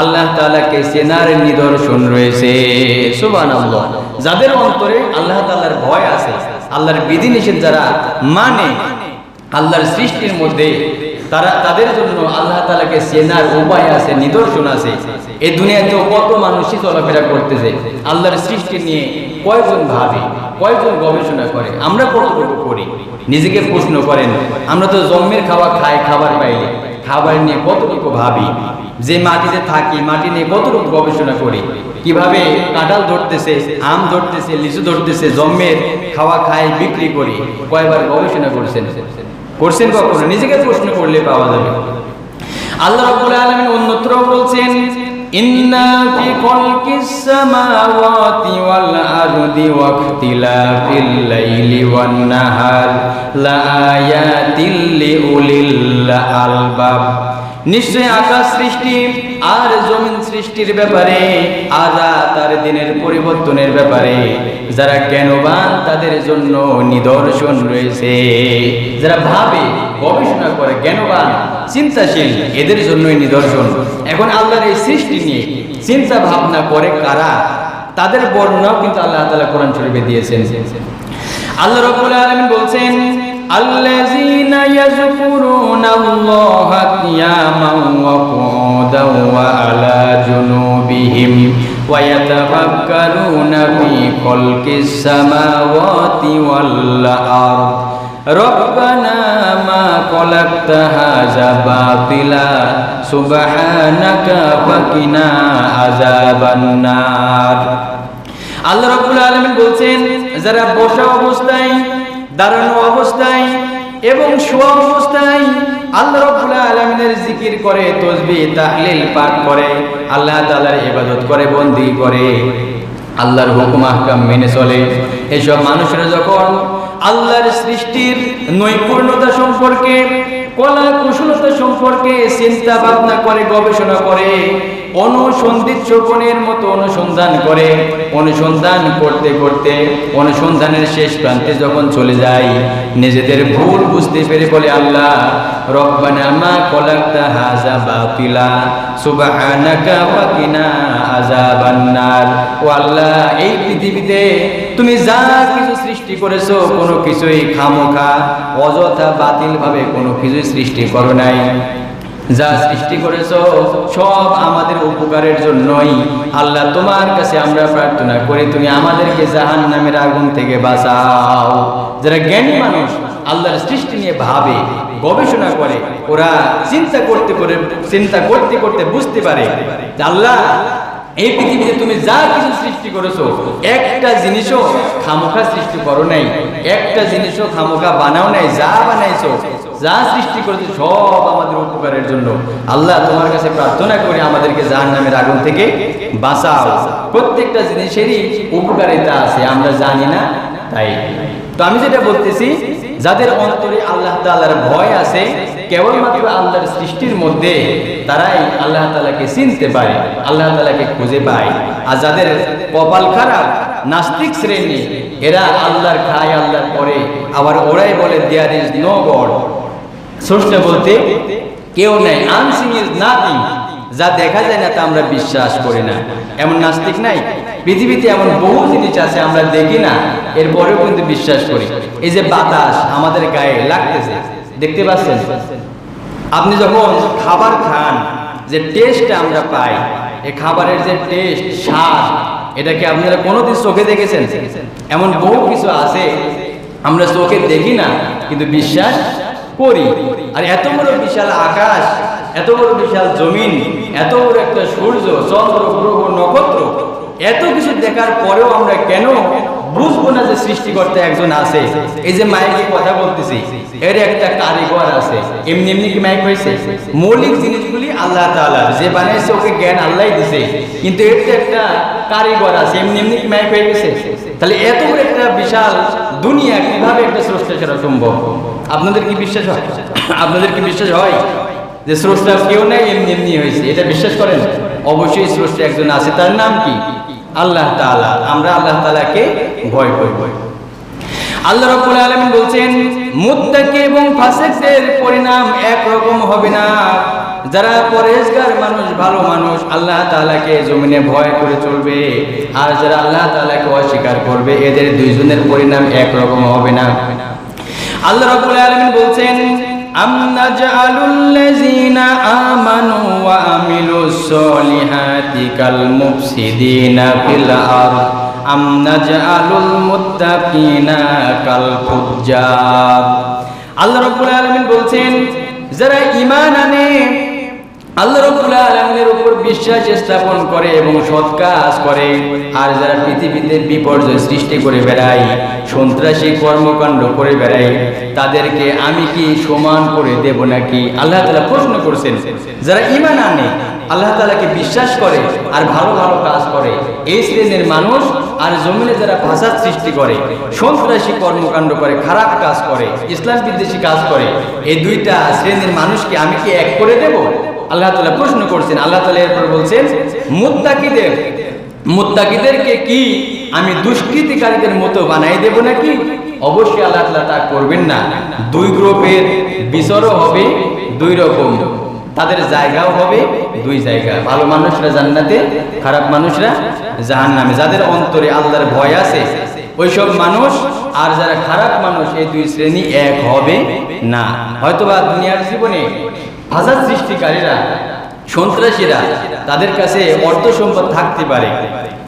আল্লাহ তাআলাকে চেনার নিদর্শন রয়েছে। সুবহানাল্লাহ। যাদের অন্তরে আল্লাহ তাআলার ভয় আছে, আল্লাহর বিধিনিষেধ যারা মানে, আল্লাহর সৃষ্টির মধ্যে তাদের জন্য আল্লাহ তাআলাকে চেনার উপায় আছে, নিদর্শন আছে। এই দুনিয়াতেও কত মানুষই চলাফেরা করতেছে, আল্লাহর সৃষ্টি নিয়ে কয়জন ভাবে, কয়জন গবেষণা করে, আমরা কতটুকু করি? নিজেকে প্রশ্ন করেন। আমরা তো জন্মের খাওয়া খাই, খাবার পাইলে খাবার নিয়ে কতটুকু ভাবি? যে মাটিতে থাকি, মাটি নিয়ে কতটুকু গবেষণা করি? কিভাবে কাঁঠাল ধরতেছে, আম ধরতেছে, লিচু ধরতেছে, জন্মের খাওয়া খাই, বিক্রি করি, কয়বার গবেষণা করছেন কখনো? নিজেকে প্রশ্ন করলে পাওয়া যাবে। আল্লাহ রাব্বুল আলামিন অন্যত্র বলছেন ইন্না ফি খালকিস সামাওয়াতি ওয়াল আরদি ওয়াখতিলাফিল লাইলি ওয়ান নাহার লা আয়াতিল লিউলিল আলবাব। নিশ্চয় আকাশ সৃষ্টি আর জমিন সৃষ্টির ব্যাপারে, আর রাত আর দিনের পরিবর্তনের ব্যাপারে যারা জ্ঞানবান তাদের জন্য নিদর্শন রয়েছে। যারা ভাবে, গবেষণা করে, জ্ঞানবান, চিন্তাশীল, এদের জন্যই নিদর্শন। এখন আল্লাহর এই সৃষ্টি নিয়ে চিন্তা ভাবনা করে কারা, তাদের বর্ণনাও কিন্তু আল্লাহ তাআলা কোরআন শরীফে দিয়েছেন। আল্লাহ রাব্বুল আলামিন বলছেন الذين يذكرون الله قياما وقعودا وعلى جنوبهم ويتفكرون في خلق السماوات والأرض ربنا ما خلقت هذا باطلا سبحانك فقنا عذاب النار। আল্লাহ রাব্বুল আলামিন বলছেন যারা বসা অবস্থায়, দাঁড়ানো অবস্থায় এবং শোয়া অবস্থায় আল্লাহ রাব্বুল আলামিনের জিকির করে, তাসবিহ তাহলিল পাঠ করে, আল্লাহ তাআলার ইবাদত করে, বন্দেগী করে, আল্লাহর হুকুম আহকাম মেনে চলে, এসব মানুষরা যখন আল্লাহর সৃষ্টির নৈপুণ্যতা সম্পর্কে, কলা কুশলতা সম্পর্কে চিন্তা ভাবনা করে, গবেষণা করে, অনুসন্ধিৎসনের মতো অনুসন্ধান করে, অনুসন্ধান করতে করতে অনুসন্ধানের শেষ প্রান্তে যখন চলে যায়, নিজেদের ভুল বুঝতে পেরে বলে, আল্লাহ রব্বানা মা খলাকতা হাযা বাতিলা সুবহানাকা ওয়া কিনা আযাবান নার। ও আল্লাহ, এই পৃথিবীতে তুমি যা কিছু সৃষ্টি করেছো কোনো কিছুই খামোখা অযথা বাতিল ভাবে কোনো কিছুই সৃষ্টি করো নাই। যা সৃষ্টি করেছো সব আমাদের উপকারের জন্যই। আল্লাহ, তোমার কাছে আমরা প্রার্থনা করি তুমি আমাদেরকে জাহান্নামের আগুন থেকে বাঁচাও। যারা জ্ঞানী মানুষ আল্লাহর সৃষ্টি নিয়ে ভাবে, গবেষণা করে, ওরা চিন্তা করতে করতে বুঝতে পারে যে আল্লাহ, এই পৃথিবীতে তুমি যা কিছু সৃষ্টি করেছো একটা জিনিসও খামোখা সৃষ্টি করো নাই, একটা জিনিসও খামোখা বানাও নাই। যা বানাইছো, যা সৃষ্টি করেছো সব আমাদের উপকারের জন্য। আল্লাহ, তোমার কাছে প্রার্থনা করি আমাদেরকে জাহান্নামের আগুন থেকে বাঁচাও। প্রত্যেকটা জিনিসেরই উপকারিতা আছে, আমরা জানি না তাই। তো আমি যেটা বলতেছি, যাদের অন্তরে আল্লাহ তাআলার ভয় আছে, কেবলমাত্র আল্লাহর সৃষ্টির মধ্যে তারাই আল্লাহ তাআলাকে চিনতে পারে, আল্লাহ তাআলাকে খুঁজে পায়। আর যাদের কপাল খারাপ, নাস্তিক শ্রেণী, এরা আল্লাহর খায়, আল্লাহর পরে, আবার ওরাই বলে দেয়ার ইজ নো গড, স্রষ্টা বলতে কেউ নেই, আনসিং ইজ নাথিং, যা দেখা যায় না তা আমরা বিশ্বাস করি না। এমন নাস্তিক নাই? পৃথিবীতে এমন বহু জিনিস আছে আমরা দেখি না, এরপরেও কিন্তু বিশ্বাস করি। এই যে বাতাস আমাদের গায়ে লাগতেছে, দেখতে পাচ্ছেন? আপনি যখন খাবার খান, যে টেস্টটা আমরা পাই, এই খাবারের যে টেস্ট, স্বাদ, এটাকে আপনারা কোনোদিন চোখে দেখেছেন? এমন বহু কিছু আছে আমরা চোখে দেখি না কিন্তু বিশ্বাস করি। আর এত বড় বিশাল আকাশ, এত বড় বিশাল জমিন, এত বড় একটা সূর্য, চন্দ্র, গ্রহ, নক্ষত্র, এত কিছু দেখার পরেও আমরা কেন বুঝবো না যে সৃষ্টিকর্তা একজন আছে? এই যে মাইকে কথা বলতেছি, এর একটা কারিগর আছে। এমনি এমনি কি মাইক হয়েছে? মৌলিক জিনিসগুলি আল্লাহ তাআলার, যে বানাইছে ওকে জ্ঞান আল্লাহই দিছে, কিন্তু এর তো একটা কারিগর আছে। এমনি এমনি কি মাইক হয়ে গেছে? তাহলে এত বড় একটা বিশাল দুনিয়া কিভাবে একটা স্রষ্টা ছাড়া সম্ভব? আপনাদের কি বিশ্বাস হয়? আপনাদের কি বিশ্বাস হয় যে স্রষ্টা কেউ নাই, এমনি এমনি হয়েছে? এটা বিশ্বাস করেন? অবশ্যই স্রষ্টা একজন আছে, তার নাম কি? আল্লাহ তাআলা। আমরা আল্লাহ তাআলাকে ভয় করি। আল্লাহ রাব্বুল আলামিন বলছেন, মুত্তাকি এবং ফাসিকদের পরিণাম একরকম হবে না। যারা পরহেজগার মানুষ, ভালো মানুষ, আল্লাহ তাআলাকে জমিনে ভয় করে চলবে, আর যারা আল্লাহ তাআলাকে অস্বীকার করবে, এদের দুইজনের পরিণাম একরকম হবে না। আল্লাহ রাব্বুল আলামিন বলছেন, আম নাজআলুল লাযিনা আমানু ওয়া আমিলুস সলিহাতি কাল মুফসিদিনা ফিল আরদ আম নাজআলুল মুত্তাকিনা কাল ফুজ্জার। আল্লাহ রাব্বুল আলামিন বলছেন, যারা ঈমান আনে, আল্লাহ রাব্বুল আলামিনের উপর বিশ্বাস স্থাপন করে এবং সৎ কাজ করে, আর যারা পৃথিবীতে বিপর্যয় সৃষ্টি করে বেড়ায়, সন্ত্রাসী কর্মকাণ্ড করে বেড়ায়, তাদেরকে আমি কি সমান করে দেব নাকি? আল্লাহ তাআলা প্রশ্ন করছেন। যারা ঈমান আনে, আল্লাহ তাআলাকে বিশ্বাস করে আর ভালো ভালো কাজ করে, এই শ্রেণীর মানুষ, আর জমিনে যারা ফাসাদ সৃষ্টি করে, সন্ত্রাসী কর্মকাণ্ড করে, খারাপ কাজ করে, ইসলাম বিদ্বেষী কাজ করে, এই দুইটা শ্রেণীর মানুষকে আমি কি এক করে দেব? আল্লাহ তাআলা প্রশ্ন করছেন। আল্লাহ তাআলা এরপর বলছেন, মুত্তাকিদেরকে কি আমি দুষ্কৃতিকারীদের মতো বানাই দেব নাকি? অবশ্যই আল্লাহ তাআলা তা করবেন না। দুই গ্রুপের বিচারও হবে দুই রকম, তাদের জায়গাও হবে দুই জায়গা। ভালো মানুষরা জান্নাতে, খারাপ মানুষরা জাহান্নামে। যাদের অন্তরে আল্লাহর ভয় আছে ওইসব মানুষ, আর যারা খারাপ মানুষ, এই দুই শ্রেণী এক হবে না। হয়তোবা দুনিয়ার জীবনে ফাসাদ সৃষ্টিকারীরা, সন্ত্রাসীরা, তাদের কাছে অর্থ সম্পদ থাকতে পারে,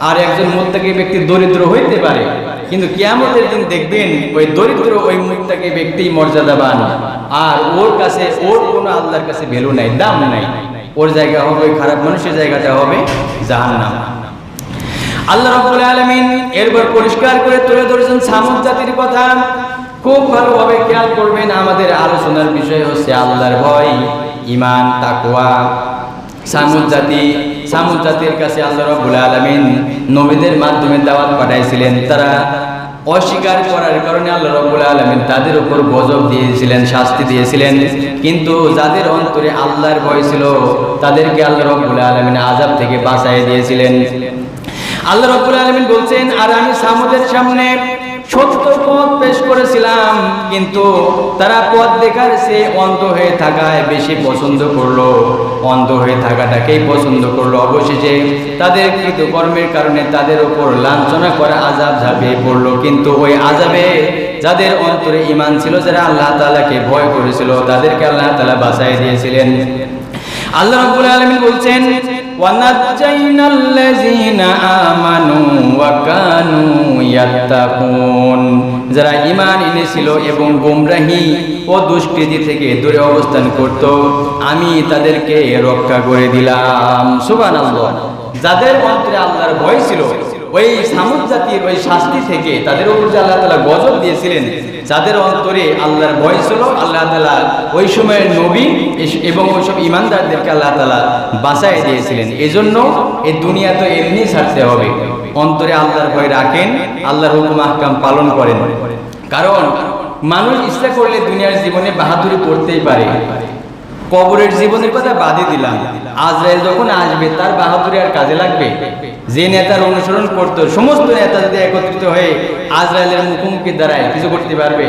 আর একজন মুত্তাকি ব্যক্তি দরিদ্র হইতে পারে, কিন্তু কিয়ামতের দিন দেখবেন ওই দরিদ্র, ওই মুত্তাকি ব্যক্তি মর্যাদাবান, আর ওর কাছে, ওর কোনো আল্লাহর কাছে ভ্যালু নাই, দাম নাই। ওর জায়গা হবে, ওই খারাপ মানুষের জায়গাটা হবে জাহান্নাম। আল্লাহ রাব্বুল আলামিন এরপর পরিষ্কার করে তুলে ধরেছেন সামুদ জাতির কথা। খুব ভালোভাবে খেয়াল করবেন। আমাদের আলোচনার বিষয় হচ্ছে আল্লাহর ভয়, ঈমান, তাকওয়া। সামুদ জাতির কাছে আল্লাহ রাব্বুল আলামিন নবীদের মাধ্যমে দাওয়াত পাঠাইছিলেন। তারা অস্বীকার করার কারণে আল্লাহ রাব্বুল আলামিন তাদের উপর গজব দিয়েছিলেন, শাস্তি দিয়েছিলেন। কিন্তু যাদের অন্তরে আল্লাহর ভয় ছিল তাদেরকে আল্লাহ রাব্বুল আলামিন আযাব থেকে বাঁচিয়ে দিয়েছিলেন। আল্লাহ রাব্বুল আলামিন বলছেন, আর আমি সামুদের সামনে সত্য পথ পেশ করেছিলাম, কিন্তু তারা পথ দেখার চেয়ে অন্ধ হয়ে থাকায় বেশি পছন্দ করলো, অন্ধ হয়ে থাকাটাকেই পছন্দ করলো। অবশেষে তাদের কৃতকর্মের কারণে তাদের উপর লাঞ্ছনা করা আযাব ঝাঁপিয়ে পড়লো। কিন্তু ওই আযাবে যাদের অন্তরে ঈমান ছিল, যারা আল্লাহ তাআলাকে ভয় করেছিল, তাদেরকে আল্লাহ তাআলা বাঁচিয়ে দিয়েছিলেন। আল্লাহ রাব্বুল আলামিন বলছেন, ওয়ানাজ্জাইনাল্লাযীনা আমানু ওয়া কানু ইয়াত্তাকুন, যারা ঈমান এনেছিল এবং গোমরাহি ও দুষ্কৃতি থেকে দূরে অবস্থান করত, আমি তাদেরকে রক্ষা করে দিলাম। সুবহানাল্লাহ। যাদের অন্তরে আল্লাহর ভয় ছিল, ওই সামুদ জাতির ওই শাস্তি থেকে তাদের উপর যে আল্লাহ তাআলা গজব দিয়েছিলেন, যাদের অন্তরে আল্লাহর ভয় ছিল, আল্লাহ তাআলা ওই সময়ের নবী এবং ওইসব ঈমানদারদেরকে আল্লাহ তাআলা বাঁচায় দিয়েছিলেন। এজন্য এই দুনিয়া তো এমনি ছাড়তে হবে, অন্তরে আল্লাহর ভয় রাখেন, আল্লাহর হুকুম আহকাম পালন করেন। কারণ মানুষ ইচ্ছা করলে দুনিয়ার জীবনে বাহাদুরি করতেই পারে। কবরের জীবনের কথা বাদই দিলাম, আজরাইল যখন আসবে তার বাহাদুরি আর কাজে লাগবে? যে নেতার অনুসরণ করতো, সমস্ত নেতা যদি একত্রিত হয়ে আজরাইলের মুখোমুখি দাঁড়ায়, কিছু করতে পারবে?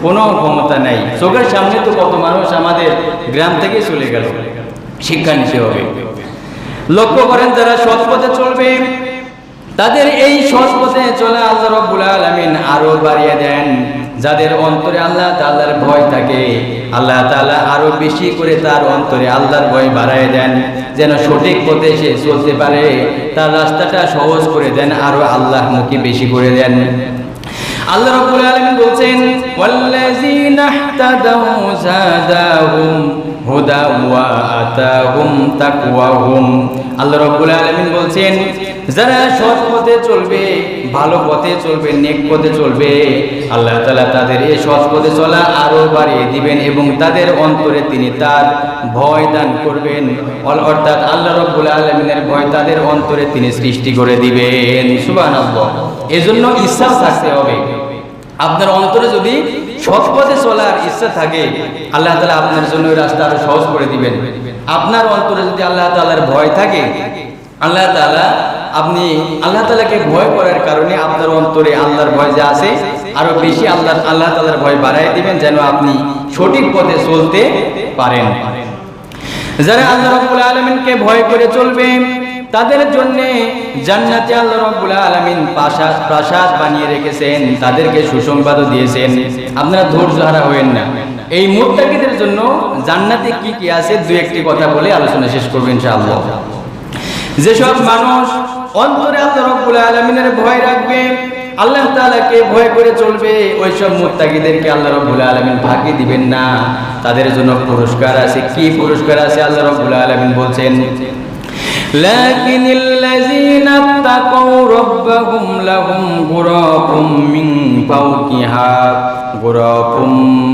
কোনো ক্ষমতা নাই। চোখের সামনে তো কত মানুষ আমাদের গ্রাম থেকে চলে গেল, শিক্ষা নিতে হবে। লক্ষ্য করেন, যারা সৎ পথে চলবে তাদের এই সৎ পথে চলে আল্লাহ রাব্বুল আলামিন আরো বাড়িয়ে দেন। যাদের অন্তরে আল্লাহ তাআলার ভয় থাকে, আল্লাহ তাআলা আরো বেশি করে তার অন্তরে আল্লাহর ভয় বাড়ায় দেন, যেন সঠিক পথে সে চলতে পারে। তার রাস্তাটা সহজ করে দেন, আরো আল্লাহমুখী বেশি করে দেন। আল্লাহ রাব্বুল আলামিন বলছেন, ওয়াল্লাযীনা ইহতাদাউ যাদাহুম হুদা ওয়া আতাহুম তাকওয়াহুম। আল্লাহ রাব্বুল আলামিন বলছেন, যারা সৎ পথে চলবে, ভালো পথে চলবে, নেক পথে চলবে, আল্লাহ তাআলা তাদের এই সৎ পথে চলা আরো বাড়িয়ে দিবেন এবং তাদের অন্তরে তিনি তার ভয় দান করবেন। অর্থাৎ আল্লাহ রাব্বুল আলামিনের ভয় তাদের অন্তরে তিনি সৃষ্টি করে দিবেন। সুবহানাল্লাহ। এজন্য ইচ্ছা থাকতে হবে। আপনার অন্তরে যদি সৎ পথে চলার ইচ্ছা থাকে, আল্লাহ তাআলা আপনার জন্য ওই রাস্তা আরো সহজ করে দিবেন। আপনার অন্তরে যদি আল্লাহ তাআলার ভয় থাকে, আল্লাহ তাআলা আপনি আল্লাহ তাআলাকে ভয় করার কারণে আপনার অন্তরে আল্লাহর ভয় যে আছে আরো বেশি আল্লাহ তাআলার ভয় বাড়ায় দিবেন, যেন আপনি সঠিক পথে চলতে পারেন। যারা আল্লাহ রাব্বুল আলামিনকে ভয় করে চলবে তাদের জন্য জান্নাতে আল্লাহ রাব্বুল আলামিন প্রাসাদ বানিয়ে রেখেছেন, তাদেরকে সুসংবাদও দিয়েছেন। আপনারা ধৈর্য হারা হবেন না। এই মুত্তাকিদের জন্য জান্নাতে কি কি আছে দুই একটি কথা বলে আলোচনা শেষ করব ইনশাআল্লাহ। যেসব মানুষ অন্তরে আল্লাহ রাব্বুল আলামিনের ভয় রাখবে, আল্লাহ তাআলাকে ভয় করে চলবে, ওইসব মুত্তাকিদেরকে আল্লাহ রাব্বুল আলামিন ফাঁকি দিবেন না। তাদের জন্য পুরস্কার আছে। কি পুরস্কার আছে? আল্লাহ রাব্বুল আলামিন বলছেন, লাকিনিল্লাযীনা তাকাউ রাব্বাহুম লাহুম গুরাফুম মিন ফাওকিহা গুরাফুম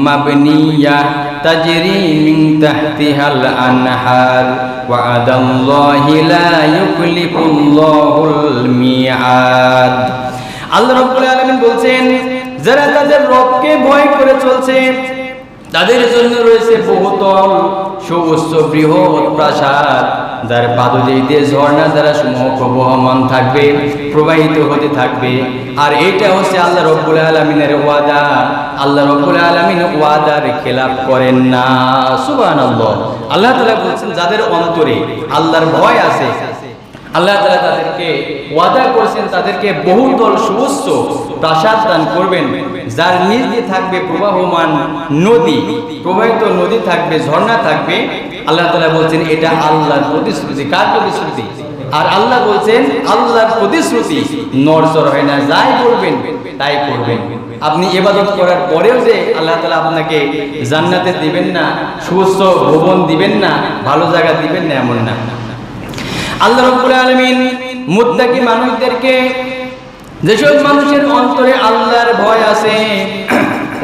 মাবনিয়া তাজরি মিন তাহতিহাল আনহার ওয়া'দাল্লাহি লা ইউখলিফুল্লাহুল মিআদ। আল্লাহ রাব্বুল আলামিন বলছেন, যারা তাদের রবকে ভয় করে চলছে তাদের জন্য রয়েছে বহুতল সুউচ্চ বৃহৎ প্রাসাদ, যার পাদদেশে ঝর্ণা দ্বারা সমূহ প্রবহমান থাকবে, প্রবাহিত হতে থাকবে। আর এইটা হচ্ছে আল্লাহ রাব্বুল আলামিনের ওয়াদা। আল্লাহ রাব্বুল আলামিন ওয়াদার খেলাফ করেন না। সুবহানাল্লাহ। আল্লাহ তাআলা বলছেন, যাদের অন্তরে আল্লাহর ভয় আছে, আল্লাহ তাআলা তাদেরকে ওয়াদা করেছেন, তাদেরকে বহুতল সুউচ্চ প্রাসাদ দান করবেন, যার নিচ দিয়ে থাকবে প্রবাহমান নদী, প্রবাহিত নদী থাকবে, ঝর্ণা থাকবে। আল্লাহ তাআলা বলছেন এটা আল্লাহর প্রতিশ্রুতি। কার প্রতিশ্রুতি? আর আল্লাহ বলছেন আল্লাহর প্রতিশ্রুতি নড়চড় হয় না, যাই বলবেন তাই করবেন। আপনি ইবাদত করার পরেও যে আল্লাহ তাআলা আপনাকে জান্নাতে দিবেন না, সুউচ্চ ভবন দিবেন না, ভালো জায়গা দিবেন না, এমন না। আল্লাহ রাব্বুল আলামিন মুত্তাকি মানুষদেরকে, যেসব মানুষের অন্তরে আল্লাহর ভয় আছে,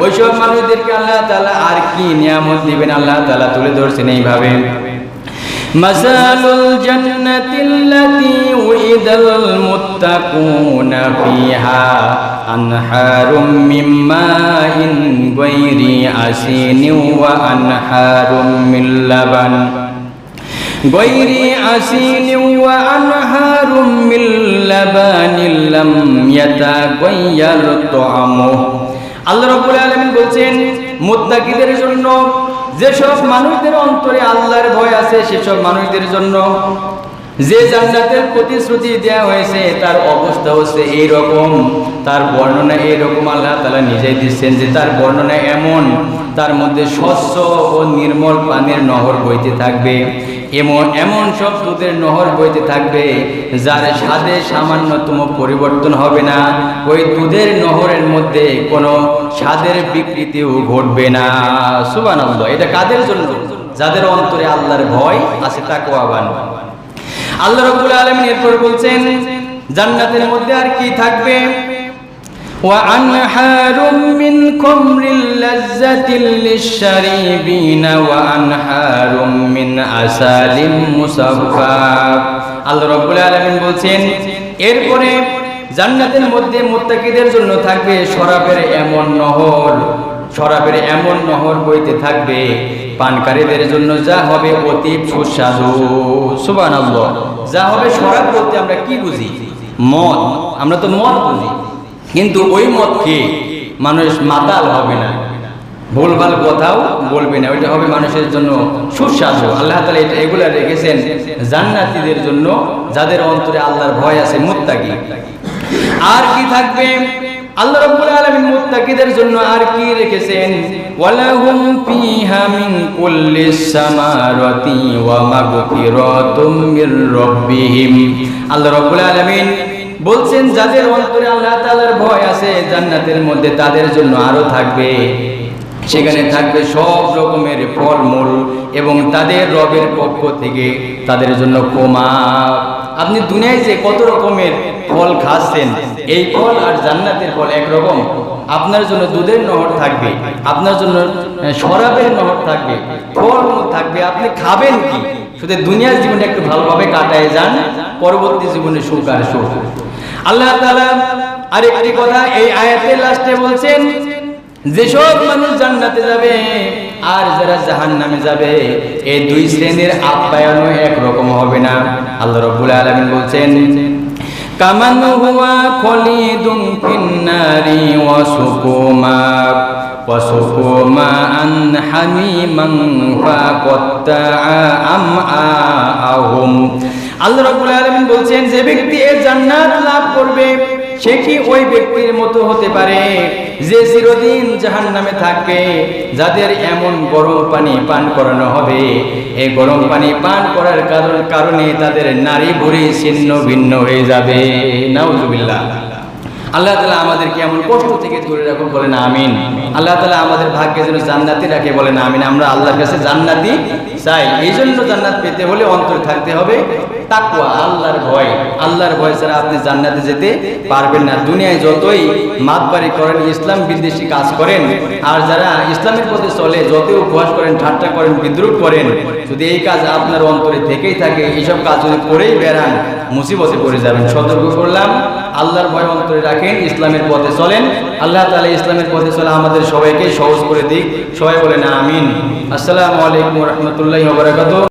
ওইসব মানুষদেরকে আল্লাহ তাআলা আর কি নিয়ামত দিবেন আল্লাহ তাআলা তুলে ধরছেন এইভাবে, মাসালুল জান্নাতিল্লাতী উইদাল মুত্তাকুনা ফিহা আনহারুম মিন মাইন গায়রি আসিনিন ওয়া আনহারুম মিন লাবান গায়রি আসিনিন ওয়া আনহারুম মিন লাবানিন লাম ইয়াতাগায়্যার তা'আমুহু। আল্লাহ রাব্বুল আলামিন বলছেন মুত্তাকিদের জন্য, যেসব মানুষদের অন্তরে আল্লাহর ভয় আছে সেসব মানুষদের জন্য যে জান্নাতের প্রতিশ্রুতি দেওয়া হয়েছে তার অবস্থা হচ্ছে এইরকম, তার বর্ণনা এইরকম। আল্লাহ তাআলা নিজেই দিচ্ছেন যে তার বর্ণনা এমন, তার মধ্যে স্বচ্ছ ও নির্মল পানির নহর বইতে থাকবে, এমন সব দুধের নহর বইতে থাকবে যার স্বাদে সামান্যতম পরিবর্তন হবে না, ওই দুধের নহরের মধ্যে কোনো স্বাদের বিকৃতিও ঘটবে না। সুবহানাল্লাহ। এটা কাদের জন্য? যাদের অন্তরে আল্লাহর ভয় আছে, তাকওয়াবান। আল্লাহ রাব্বুল আলামিন এরপর বলছেন জান্নাতের মধ্যে আর কি থাকবে, ওয়া আনহারুম মিন খামরিল লাযযাতিল লিশ-শারিবিনা ওয়া আনহারুম মিন আসালিম মুসাফফা। আল্লাহ রাব্বুল আলামিন বলছেন এরপরে জান্নাতের মধ্যে মুত্তাকিদের জন্য থাকবে শরাবের এমন নহর, শরাবের এমন নহর বইতে থাকবে পানকারীদের জন্য যা হবে অতি সুস্বাদু। সুবহানাল্লাহ। যা হবে, শরাব বলতে আমরা কি বুঝি? মদ। আমরা তো মদ বুঝি, কিন্তু ওই মদ খেয়ে মানুষ মাতাল হবে না, ভুলভাল কথাও বলবে না, ওইটা হবে মানুষের জন্য সুস্বাদু। আল্লাহ তাআলা এগুলা রেখেছেন জান্নাতীদের জন্য, যাদের অন্তরে আল্লাহর ভয় আছে, মুত্তাকি। আর কি থাকবে? আল্লাহ রাব্বুল আলামিন মুত্তাকিদের জন্য আর কি রেখেছেন, ওয়ালাহুম ফিহা মিন কুল্লিস সামারাতি ওয়া মাগফিরাতুম মির রাব্বিহিম। আল্লাহ রাব্বুল আলামিন বলছেন যাদের অন্তরে আল্লাহ তাআলার ভয় আছে জান্নাতের মধ্যে তাদের জন্য আরো থাকবে, সেখানে থাকবে সব রকমের ফলমূল এবং তাদের রবের পক্ষ থেকে তাদের জন্য ক্ষমা। আপনি দুনিয়ায় যে কত রকমের ফল খাচ্ছেন, এই ফল আর জান্নাতের ফল একরকম। আপনার জন্য দুধের নহর থাকবে, আপনার জন্য শরাবের নহর থাকবে, ফলমূল থাকবে, আপনি খাবেন কি? শুধু দুনিয়ার জীবনে একটু ভালোভাবে কাটায় যান, পরবর্তী জীবনে সুখ আর সুখ। আল্লাহ তাআলা আরেকটি কথা এই আয়াতের লাস্টে বলছেন, যেসব মানুষ জান্নাতে যাবে আর যারা জাহান্নামে যাবে, এই দুই শ্রেণীর আপ্যায়নও একরকম হবে না। আল্লাহ রাব্বুল আলামিন বলছেন কামান হুয়া খলিদুন ফিন্নারি ওয়া সুকুমা আন হামিমান ফাকাত্তা আমআহুম। আল্লাহ রাব্বুল আলামিন বলছেন যে ব্যক্তি এই জান্নাত লাভ করবে সে কি ওই ব্যক্তির মতো হতে পারে যে চিরদিন জাহান্নামে থাকবে, যাদের এমন গরম পানি পান করানো হবে, এই গরম পানি পান করার কারণে তাদের নারী ভুঁড়ি ছিন্ন ভিন্ন হয়ে যাবে। নাউজুবিল্লাহ। আল্লাহ তাআলা আমাদেরকে এমন কষ্ট থেকে দূরে রাখুন, বলেন আমিন। আল্লাহ তাআলা আমাদের ভাগ্যে যেন জান্নাতি রাখে, বলেন আমিন। আমরা আল্লাহর কাছে জান্নাতি চাই। এই জন্য জান্নাত পেতে হলে অন্তরে থাকতে হবে তাকওয়া, আল্লাহর ভয়। আল্লাহর ভয় ছাড়া আপনি জান্নাতে যেতে পারবেন না। দুনিয়ায় যতই মাতবাড়ি করেন, ইসলাম বিদ্বেষী কাজ করেন, আর যারা ইসলামের পথে চলে যতই উপহাস করেন, ঠাট্টা করেন, বিদ্রুপ করেন, যদি এই কাজ আপনার অন্তরে থেকেই থাকে, এইসব কাজ যদি করেই বেড়ান, মুসিবতে পড়ে যাবেন। সতর্ক করলাম, আল্লাহর ভয় অন্তরে রাখেন, ইসলামের পথে চলেন। আল্লাহ তাআলা ইসলামের পথে চলা আমাদের সবাইকে সহজ করে দিক। সবাই বলেন আমিন। আসসালামু আলাইকুম ওয়া রাহমাতুল্লাহি ওয়া বারাকাতুহু।